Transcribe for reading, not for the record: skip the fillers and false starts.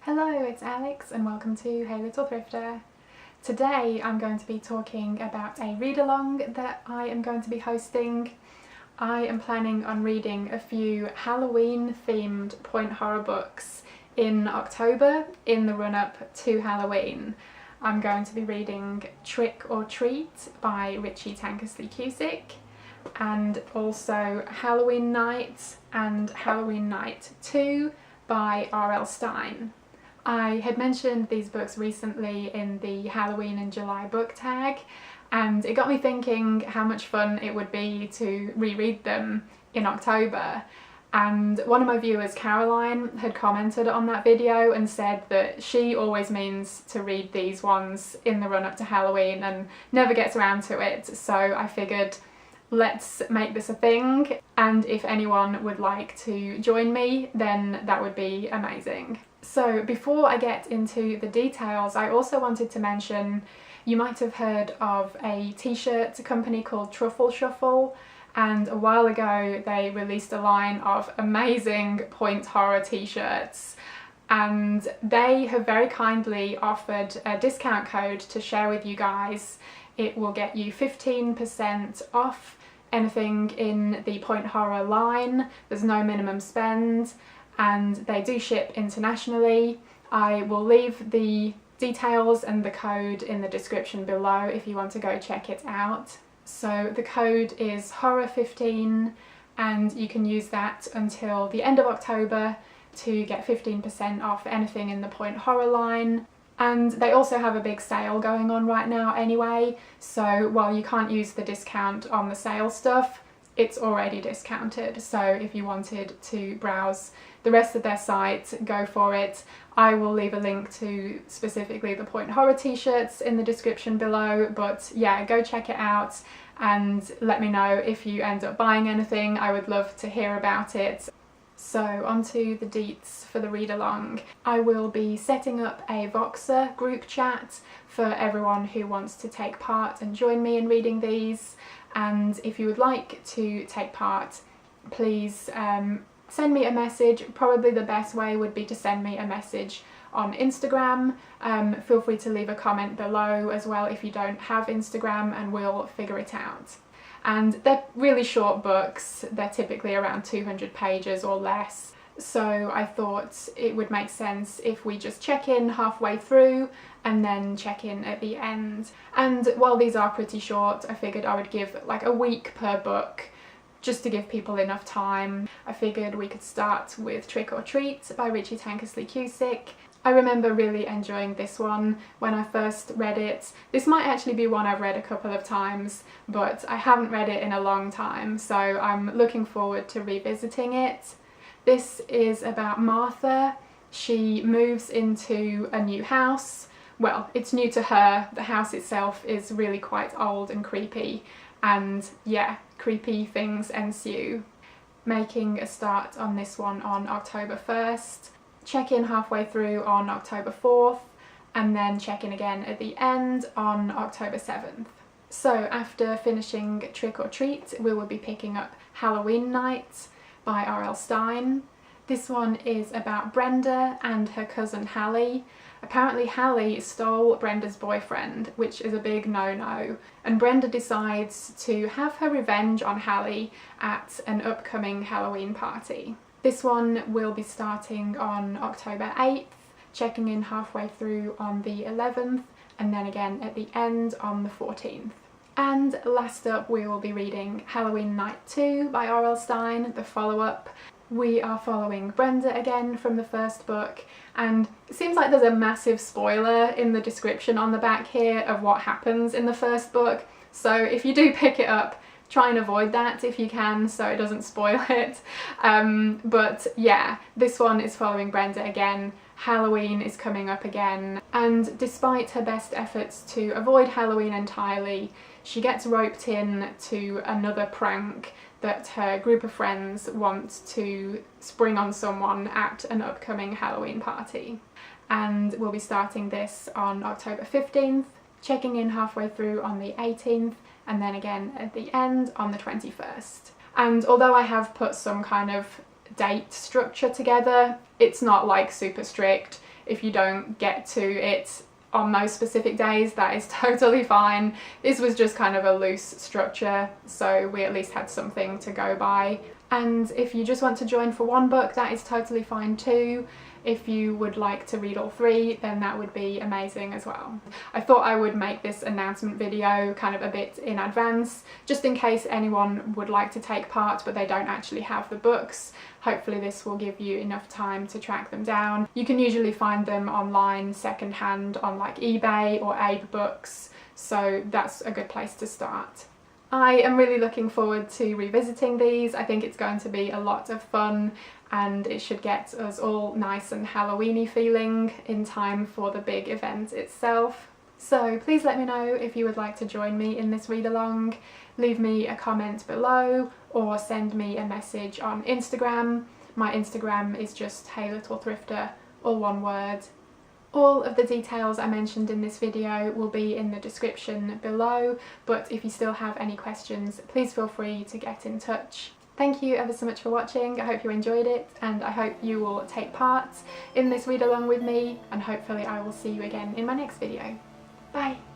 Hello, it's Alex and welcome to Hey Little Thrifter. Today I'm going to be talking about a read-along that I am going to be hosting. I am planning on reading a few Halloween themed point horror books in October in the run-up to Halloween. I'm going to be reading Trick or Treat by Richie Tankersley Cusick, and also Halloween Night and Halloween Night 2 by R.L. Stine. I had mentioned these books recently in the Halloween in July book tag, and it got me thinking how much fun it would be to reread them in October. And one of my viewers, Caroline, had commented on that video and said that she always means to read these ones in the run-up to Halloween and never gets around to it, so I figured let's make this a thing, and if anyone would like to join me then that would be amazing. So before I get into the details, I also wanted to mention you might have heard of a t-shirt company called Truffle Shuffle, and a while ago they released a line of amazing point horror t-shirts, and they have very kindly offered a discount code to share with you guys. It will get you 15% off anything in the point horror line. There's no minimum spend and they do ship internationally. I will leave the details and the code in the description below if you want to go check it out. So the code is horror15 and you can use that until the end of October to get 15% off anything in the point horror line. And they also have a big sale going on right now anyway, so while you can't use the discount on the sale stuff, it's already discounted. So if you wanted to browse the rest of their site, go for it. I will leave a link to specifically the point horror t-shirts in the description below, but yeah, go check it out and let me know if you end up buying anything. I would love to hear about it. So onto the deets for the read-along. I will be setting up a Voxer group chat for everyone who wants to take part and join me in reading these, and if you would like to take part, please send me a message. Probably the best way would be to send me a message on Instagram. Feel free to leave a comment below as well if you don't have Instagram and we'll figure it out. And they're really short books, they're typically around 200 pages or less, so I thought it would make sense if we just check in halfway through and then check in at the end. And while these are pretty short, I figured I would give like a week per book just to give people enough time. I figured we could start with Trick or Treat by Richie Tankersley Cusick. I remember really enjoying this one when I first read it. This might actually be one I've read a couple of times, but I haven't read it in a long time, so I'm looking forward to revisiting it. This is about Martha. She moves into a new house. Well, it's new to her. The house itself is really quite old and creepy, and yeah, creepy things ensue. Making a start on this one on October 1st. Check in halfway through on October 4th, and then check in again at the end on October 7th. So after finishing Trick or Treat, we will be picking up Halloween Night by R.L. Stine. This one is about Brenda and her cousin Hallie. Apparently Hallie stole Brenda's boyfriend, which is a big no-no, and Brenda decides to have her revenge on Hallie at an upcoming Halloween party. This one will be starting on October 8th, checking in halfway through on the 11th, and then again at the end on the 14th. And last up we will be reading Halloween Night 2 by R.L. Stine, the follow-up. We are following Brenda again from the first book, and it seems like there's a massive spoiler in the description on the back here of what happens in the first book, so if you do pick it up, try and avoid that if you can so it doesn't spoil it. But yeah, this one is following Brenda again. Halloween is coming up again, and despite her best efforts to avoid Halloween entirely, she gets roped in to another prank that her group of friends want to spring on someone at an upcoming Halloween party. And we'll be starting this on October 15th, checking in halfway through on the 18th, and then again at the end on the 21st. And although I have put some kind of date structure together, it's not like super strict. if you don't get to it on those specific days, that is totally fine. This was just kind of a loose structure, so we at least had something to go by. And if you just want to join for one book, that is totally fine too. If you would like to read all 3, then that would be amazing as well. I thought I would make this announcement video kind of a bit in advance, just in case anyone would like to take part but they don't actually have the books. Hopefully this will give you enough time to track them down. You can usually find them online secondhand on like eBay or Abe Books, so that's a good place to start. I am really looking forward to revisiting these. I think it's going to be a lot of fun and it should get us all nice and Halloween-y feeling in time for the big event itself. So please let me know if you would like to join me in this read-along. Leave me a comment below or send me a message on Instagram. My Instagram is just heylittlthrifter, all one word. All of the details I mentioned in this video will be in the description below, but if you still have any questions, please feel free to get in touch. Thank you ever so much for watching. I hope you enjoyed it, and I hope you will take part in this read along with me, and hopefully I will see you again in my next video. Bye!